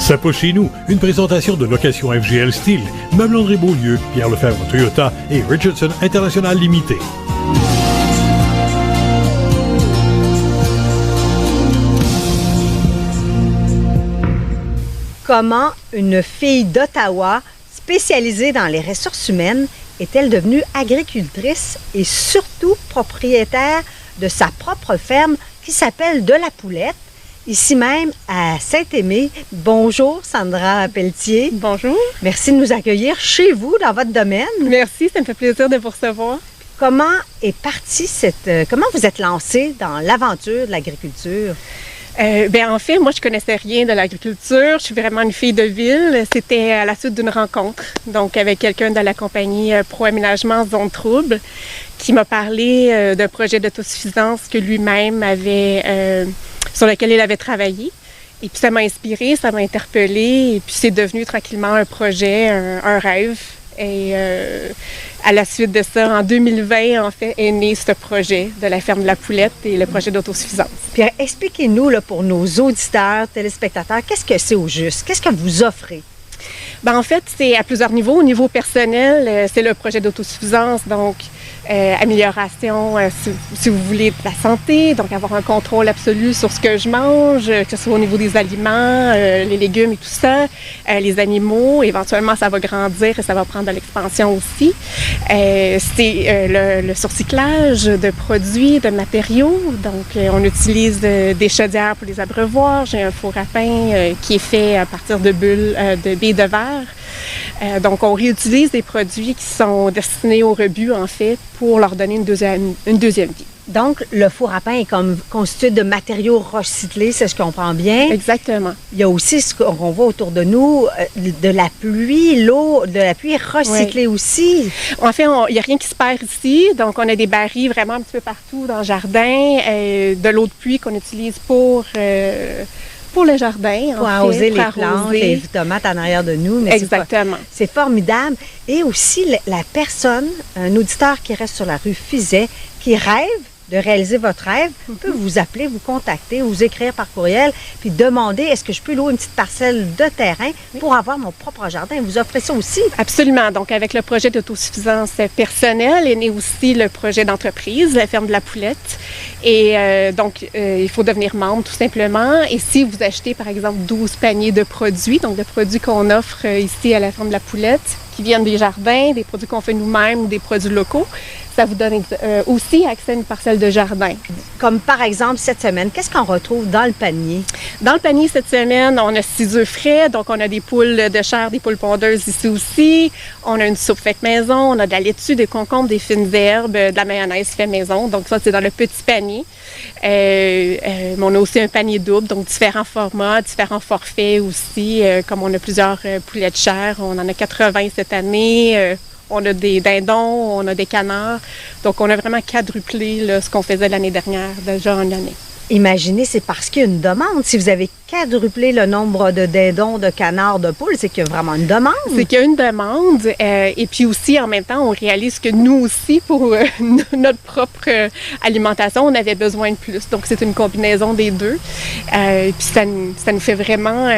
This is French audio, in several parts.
Ça pousse chez nous, une présentation de Location FGL Style, Meubles André Beaulieu, Pierre Lefebvre Toyota et Richardson International Limité. Comment une fille d'Ottawa, spécialisée dans les ressources humaines, est-elle devenue agricultrice et surtout propriétaire de sa propre ferme qui s'appelle De la Poulette, ici même à Saint-Aimé. Bonjour Sandra Pelletier. Bonjour. Merci de nous accueilir chez vous, dans votre domaine. Merci, ça me fait plaisir de vous recevoir. Comment est partie comment vous êtes lancée dans l'aventure de l'agriculture? En fait, moi, je connaissais rien de l'agriculture. Je suis vraiment une fille de ville. C'était à la suite d'une rencontre, donc avec quelqu'un de la compagnie Pro-Aménagement Zone Trouble, qui m'a parlé d'un projet d'autosuffisance que lui-même avait, sur lequel il avait travaillé. Et puis ça m'a inspirée, ça m'a interpellée, et puis c'est devenu tranquillement un projet, un rêve. Et à la suite de ça, en 2020, en fait, est né ce projet de la ferme de la Poulette et le projet d'autosuffisance. Pierre, expliquez-nous, là, pour nos auditeurs, téléspectateurs, qu'est-ce que c'est au juste? Qu'est-ce que vous offrez? En fait, c'est à plusieurs niveaux. Au niveau personnel, c'est le projet d'autosuffisance, donc amélioration, si vous voulez, de la santé, donc avoir un contrôle absolu sur ce que je mange, que ce soit au niveau des aliments, les légumes et tout ça, les animaux. Éventuellement, ça va grandir et ça va prendre de l'expansion aussi. C'est le surcyclage de produits, de matériaux. Donc, on utilise des chaudières pour les abreuvoirs. J'ai un four à pain qui est fait à partir de bulles, de billes de verre. Donc, on réutilise des produits qui sont destinés au rebut, en fait, pour leur donner une deuxième vie. Donc, le four à pain est constitué de matériaux recyclés, c'est ce que je comprends bien. Exactement. Il y a aussi ce qu'on voit autour de nous, de la pluie, l'eau de la pluie est recyclée aussi. En fait, il n'y a rien qui se perd ici. Donc, on a des barils vraiment un petit peu partout dans le jardin, de l'eau de pluie qu'on utilise pour le jardin, pour arroser les plantes, les tomates en arrière de nous. Mais exactement. C'est formidable. Et aussi, la personne, un auditeur qui reste sur la rue Fizet, qui rêve de réaliser votre rêve, peut vous appeler, vous contacter, vous écrire par courriel, puis demander est-ce que je peux louer une petite parcelle de terrain pour avoir mon propre jardin. Vous offrez ça aussi? Absolument. Donc, avec le projet d'autosuffisance personnelle est né aussi le projet d'entreprise, la ferme de la Poulette. Et il faut devenir membre tout simplement. Et si vous achetez, par exemple, 12 paniers de produits, donc de produits qu'on offre ici à la ferme de la Poulette, qui viennent des jardins, des produits qu'on fait nous-mêmes ou des produits locaux, ça vous donne aussi accès à une parcelle de jardin. Comme par exemple cette semaine, qu'est-ce qu'on retrouve dans le panier? Dans le panier cette semaine, on a 6 œufs frais, donc on a des poules de chair, des poules pondeuses ici aussi. On a une soupe faite maison, on a de la laitue, des concombres, des fines herbes, de la mayonnaise faite maison. Donc ça, c'est dans le petit panier. On a aussi un panier double, donc différents formats, différents forfaits aussi. Comme on a plusieurs poulets de chair, on en a 80 cette année. On a des dindons, on a des canards. Donc, on a vraiment quadruplé là, ce qu'on faisait l'année dernière, déjà en année. Imaginez, c'est parce qu'il y a une demande. Si vous avez quadruplé le nombre de dindons, de canards, de poules, c'est qu'il y a vraiment une demande. C'est qu'il y a une demande. Et puis aussi, en même temps, on réalise que nous aussi, pour notre propre alimentation, on avait besoin de plus. Donc, c'est une combinaison des deux. Et puis, ça nous fait vraiment...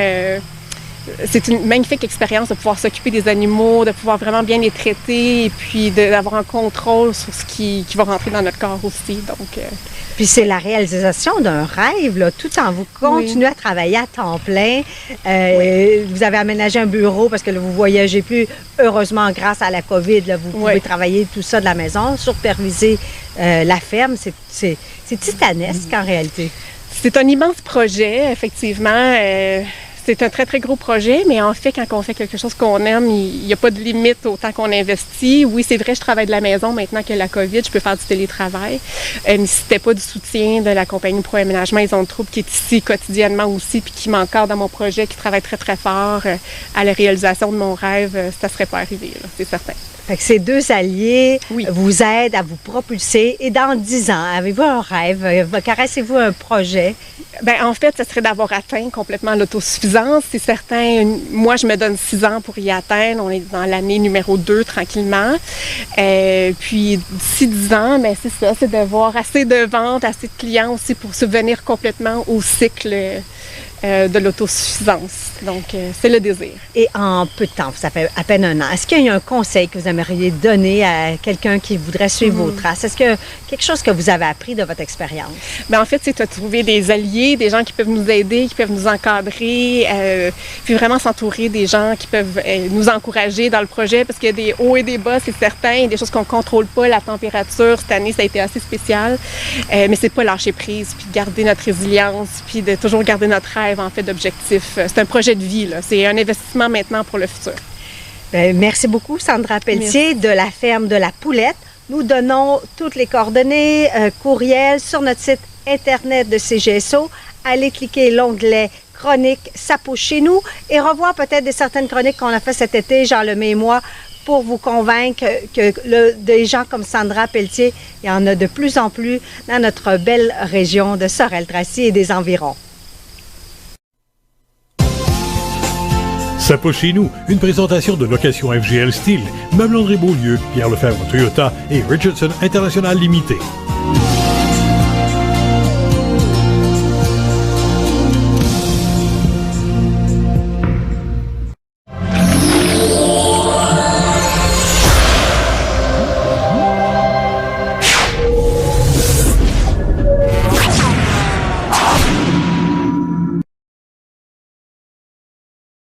c'est une magnifique expérience de pouvoir s'occuper des animaux, de pouvoir vraiment bien les traiter et puis d'avoir un contrôle sur ce qui va rentrer dans notre corps aussi. Donc, Puis c'est la réalisation d'un rêve, là, tout en vous continuez à travailler à temps plein. Vous avez aménagé un bureau parce que là, vous ne voyagez plus. Heureusement, grâce à la COVID, là, vous pouvez travailler tout ça de la maison, superviser la ferme. C'est titanesque en réalité. C'est un immense projet, effectivement. C'est un très, très gros projet, mais en fait, quand on fait quelque chose qu'on aime, il n'y a pas de limite au temps qu'on investit. Oui, c'est vrai, je travaille de la maison maintenant que la COVID, je peux faire du télétravail. Mais si c'était pas du soutien de la compagnie Pro-Aménagement et Zone Trouble qui est ici quotidiennement aussi, puis qui m'encadre dans mon projet, qui travaille très, très fort à la réalisation de mon rêve, ça ne serait pas arrivé, là, c'est certain. Fait que ces deux alliés vous aident à vous propulser. Et dans 10 ans, avez-vous un rêve? Caressez-vous un projet? En fait, ce serait d'avoir atteint complètement l'autosuffisance. C'est certain, moi, je me donne 6 ans pour y atteindre. On est dans l'année numéro 2, tranquillement. Puis, d'ici 10 ans, c'est ça, c'est d'avoir assez de ventes, assez de clients aussi pour subvenir complètement au cycle de l'autosuffisance. Donc, c'est le désir. Et en peu de temps, ça fait à peine un an, est-ce qu'il y a un conseil que vous aimeriez donner à quelqu'un qui voudrait suivre vos traces? Est-ce que quelque chose que vous avez appris de votre expérience? Bien, en fait, c'est de trouver des alliés, des gens qui peuvent nous aider, qui peuvent nous encadrer, puis vraiment s'entourer des gens qui peuvent nous encourager dans le projet, parce qu'il y a des hauts et des bas, c'est certain, il y a des choses qu'on ne contrôle pas, la température. Cette année, ça a été assez spécial, mais c'est pas lâcher prise, puis garder notre résilience, puis de toujours garder notre rêve, en fait, d'objectif. C'est un projet de vie, là. C'est un investissement maintenant pour le futur. Bien, merci beaucoup, Sandra Pelletier de la ferme de la Poulette. Nous donnons toutes les coordonnées, courriel sur notre site Internet de CGSO. Allez cliquer l'onglet Chroniques, ça pousse chez nous et revoir peut-être certaines chroniques qu'on a fait cet été, Jean Lemay et moi, pour vous convaincre que des gens comme Sandra Pelletier, il y en a de plus en plus dans notre belle région de Sorel-Tracy et des environs. Ça pousse chez nous, une présentation de Location FGL Style, Meubles André Beaulieu, Pierre Lefebvre Toyota et Richardson International Limité.